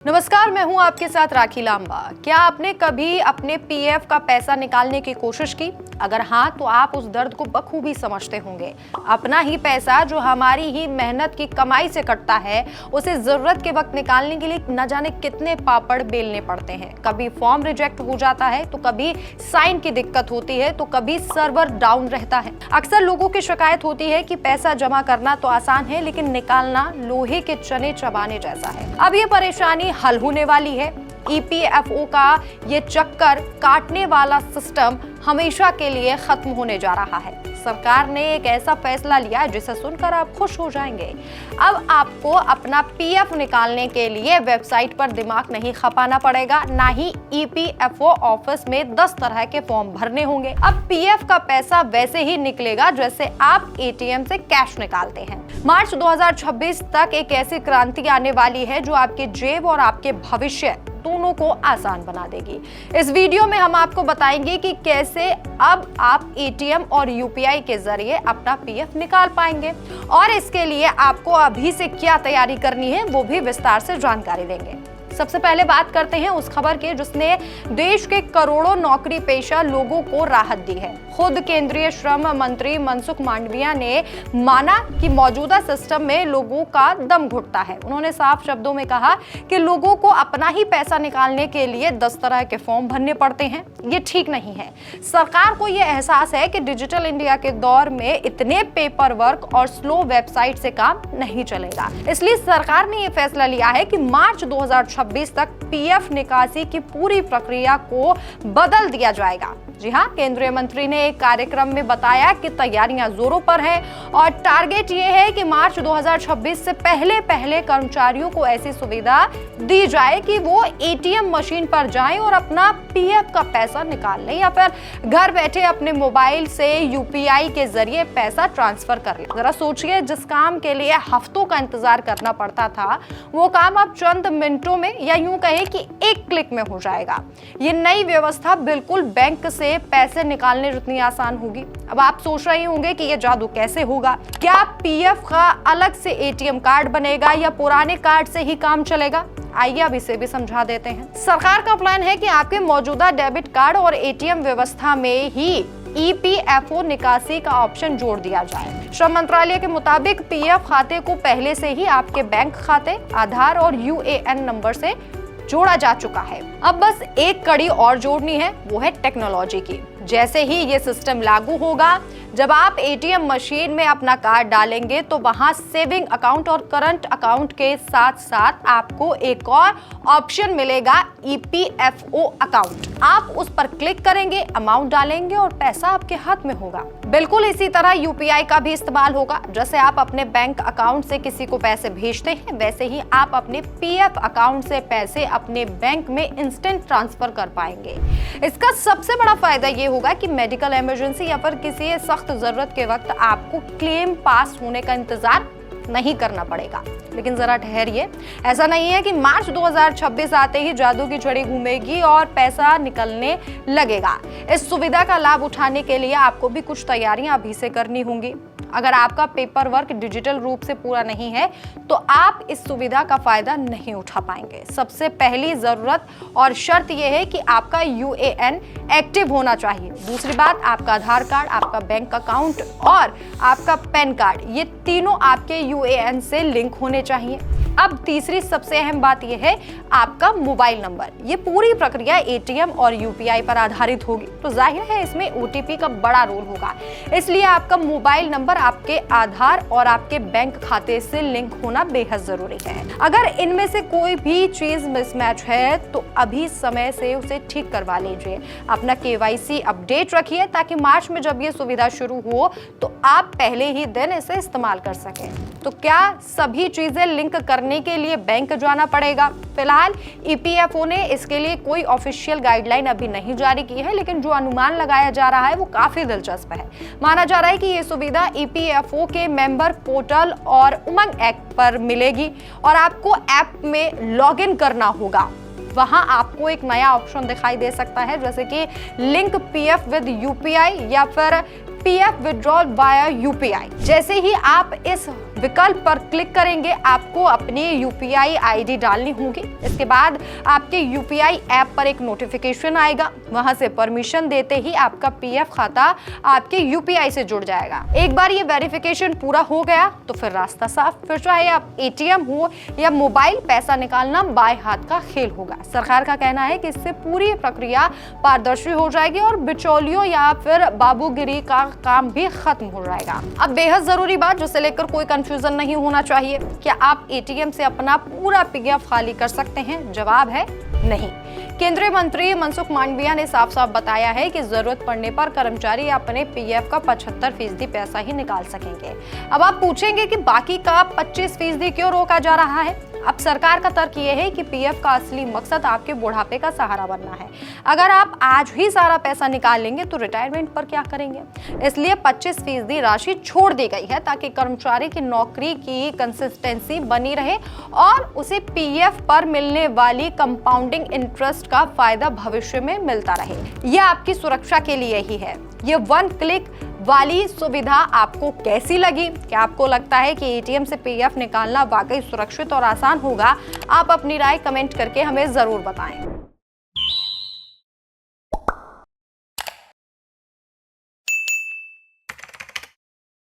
नमस्कार, मैं हूं आपके साथ राखी लांबा। क्या आपने कभी अपने पीएफ का पैसा निकालने की कोशिश की? अगर हाँ, तो आप उस दर्द को बखूबी समझते होंगे। अपना ही पैसा जो हमारी ही मेहनत की कमाई से कटता है, उसे जरूरत के वक्त निकालने के लिए न जाने कितने पापड़ बेलने पड़ते हैं। कभी फॉर्म रिजेक्ट हो जाता है, तो कभी साइन की दिक्कत होती है, तो कभी सर्वर डाउन रहता है। अक्सर लोगों की शिकायत होती है कि पैसा जमा करना तो आसान है, लेकिन निकालना लोहे के चने चबाने जैसा है। अब ये परेशानी हल होने वाली है। ईपीएफओ का ये चक्कर काटने वाला सिस्टम हमेशा के लिए खत्म होने जा रहा है। सरकार ने एक ऐसा फैसला लिया जिसे सुनकर आप खुश हो जाएंगे। अब आपको अपना पीएफ निकालने के लिए वेबसाइट पर दिमाग नहीं खपाना पड़ेगा, ना ही ईपीएफओ ऑफिस में 10 तरह के फॉर्म भरने होंगे। अब पीएफ का पैसा वैसे ही निकलेगा जैसे आप एटीएम से कैश निकालते हैं। मार्च 2026 तक एक ऐसी क्रांति आने वाली है जो आपकी जेब और आपके भविष्य दोनों को आसान बना देगी। इस वीडियो में हम आपको बताएंगे कि कैसे अब आप एटीएम और यूपीआई के जरिए अपना पीएफ निकाल पाएंगे, और इसके लिए आपको अभी से क्या तैयारी करनी है वो भी विस्तार से जानकारी देंगे। सबसे पहले बात करते हैं उस खबर के जिसने देश के करोड़ों नौकरी पेशा लोगों को राहत दी है। खुद केंद्रीय श्रम मंत्री मनसुख मांडविया ने माना कि मौजूदा सिस्टम में लोगों का दम घुटता है। उन्होंने साफ शब्दों में कहा कि लोगों को अपना ही पैसा निकालने के लिए 10 तरह के फॉर्म भरने पड़ते हैं। ये ठीक नहीं है। सरकार को ये एहसास है कि डिजिटल इंडिया के दौर में इतने पेपर वर्क और स्लो वेबसाइट से काम नहीं चलेगा। इसलिए सरकार ने यह फैसला लिया है कि मार्च 2026 तक पीएफ निकासी की पूरी प्रक्रिया को बदल दिया जाएगा। जी हाँ, केंद्रीय मंत्री ने एक कार्यक्रम में बताया कि तैयारियां जोरों पर हैं और टारगेट ये है कि मार्च 2026 से पहले कर्मचारियों को ऐसी सुविधा दी जाए कि वो एटीएम मशीन पर जाएं और अपना पीएफ का पैसा निकाल लें, या फिर घर बैठे अपने मोबाइल से यूपीआई के जरिए पैसा ट्रांसफर कर लें। जरा सोचिए, जिस काम के लिए हफ्तों का इंतजार करना पड़ता था, वो काम अब चंद मिनटों में या यूं कहें कि एक क्लिक में हो जाएगा। ये नई व्यवस्था बिल्कुल बैंक से पैसे निकालने जितनी आसान होगी। अब आप सोच रहे होंगे कि ये जादू कैसे होगा? क्या पीएफ का अलग से एटीएम कार्ड बनेगा या पुराने कार्ड से ही काम चलेगा? आइए अब इसे भी समझा देते हैं। सरकार का प्लान है कि आपके मौजूदा डेबिट कार्ड और एटीएम व्यवस्था में ही ईपीएफओ निकासी का ऑप्शन जोड़ दिया जाए। श्रम मंत्रालय के मुताबिक पीएफ खाते को पहले से ही आपके बैंक खाते, आधार और यूएएन नंबर से जोड़ा जा चुका है। अब बस एक कड़ी और जोड़नी है, वो है टेक्नोलॉजी की। जैसे ही ये सिस्टम लागू होगा, जब आप एटीएम मशीन में अपना कार्ड डालेंगे तो वहां सेविंग अकाउंट और करंट अकाउंट के साथ साथ आपको एक और ऑप्शन मिलेगा, ईपीएफओ अकाउंट। आप उस पर क्लिक करेंगे, अमाउंट डालेंगे और पैसा आपके हाथ में होगा। बिल्कुल इसी तरह यूपीआई का भी इस्तेमाल होगा। जैसे आप अपने बैंक अकाउंट से किसी को पैसे भेजते हैं, वैसे ही आप अपने पीएफ अकाउंट से पैसे अपने बैंक में इंस्टेंट ट्रांसफर कर पाएंगे। इसका सबसे बड़ा फायदा ये होगा कि मेडिकल इमरजेंसी या फिर किसी सख्त जरूरत के वक्त आपको क्लेम पास होने का इंतजार नहीं करना पड़ेगा। लेकिन जरा ठहरिए, ऐसा नहीं है कि मार्च 2026 आते ही जादू की छड़ी घूमेगी और पैसा निकलने लगेगा। इस सुविधा का लाभ उठाने के लिए आपको भी कुछ तैयारियां अभी से करनी होंगी। अगर आपका पेपर वर्क डिजिटल रूप से पूरा नहीं है तो आप इस सुविधा का फायदा नहीं उठा पाएंगे। सबसे पहली जरूरत और शर्त यह है कि आपका यूएएन एक्टिव होना चाहिए। दूसरी बात, आपका आधार कार्ड, आपका बैंक अकाउंट और आपका पैन कार्ड, ये तीनों आपके यूएएन से लिंक होने चाहिए। अब तीसरी सबसे अहम बात यह है आपका मोबाइल नंबर। ये पूरी प्रक्रिया एटीएम और यूपीआई पर आधारित होगी, तो जाहिर है इसमें ओटीपी का बड़ा रोल होगा। इसलिए आपका मोबाइल नंबर आपके आधार और आपके बैंक खाते से लिंक होना बेहद जरूरी है। अगर इनमें से कोई भी चीज मिसमैच है तो अभी समय से उसे ठीक करवा लीजिए। अपना केवाईसी अपडेट रखिए ताकि मार्च में जब ये सुविधा शुरू हो तो आप पहले ही दिन इसे इस्तेमाल कर सकें। तो क्या सभी चीजें लिंक करने के लिए बैंक जाना पड़ेगा? फिलहाल ईपीएफओ ने इसके लिए कोई ऑफिशियल गाइडलाइन अभी नहीं जारी की है, लेकिन जो अनुमान लगाया जा रहा है वो काफी दिलचस्प है। माना जा रहा है कि ये सुविधा ईपीएफओ के मेंबर पोर्टल और उमंग ऐप पर मिलेगी और आपको ऐप में लॉगिन करना होगा। वहां आपको एक नया ऑप्शन दिखाई दे सकता है, जैसे कि लिंक पीएफ विद यूपीआई या फिर पीएफ विड्रॉल वाया यूपीआई। जैसे ही आप इस विकल्प पर क्लिक करेंगे आपको अपनी यूपीआई आईडी डालनी होगी। इसके बाद आपके यूपीआई ऐप पर एक नोटिफिकेशन आएगा, वहां से परमिशन देते ही आपका पीएफ खाता आपके यूपीआई से जुड़ जाएगा। एक बार ये वेरिफिकेशन पूरा हो गया तो फिर रास्ता साफ। फिर चाहे आप एटीएम हो या मोबाइल, पैसा निकालना बाएं हाथ का खेल होगा। सरकार का कहना है कि इससे पूरी प्रक्रिया पारदर्शी हो जाएगी और बिचौलियों या फिर बाबूगिरी का काम भी खत्म हो जाएगा। अब बेहद जरूरी बात जिसे लेकर कोई कंफ्यूजन नहीं होना चाहिए, क्या आप एटीएम से अपना पूरा पीएफ खाली कर सकते हैं? जवाब है नहीं। केंद्रीय मंत्री मनसुख मांडविया ने साफ साफ बताया है कि जरूरत पड़ने पर कर्मचारी अपने पीएफ का 75% पैसा ही निकाल सकेंगे। अब आप पूछेंगे कि बाकी का 25% क्यों रोका जा रहा है? अब सरकार का तर्क ये है कि पीएफ का असली मकसद आपके बुढ़ापे का सहारा बनना है। अगर आप आज ही सारा पैसा निकाल लेंगे तो रिटायरमेंट पर क्या करेंगे? इसलिए 25% राशि छोड़ दी गई है ताकि कर्मचारी की नौकरी की कंसिस्टेंसी बनी रहे और उसे पीएफ पर मिलने वाली कंपाउंडिंग इंटरेस्ट का फायदा भविष्य में मिलता रहे। यह आपकी सुरक्षा के लिए ही है। ये वन क्लिक वाली सुविधा आपको कैसी लगी? क्या आपको लगता है कि एटीएम से पीएफ निकालना वाकई सुरक्षित और आसान होगा? आप अपनी राय कमेंट करके हमें जरूर बताएं।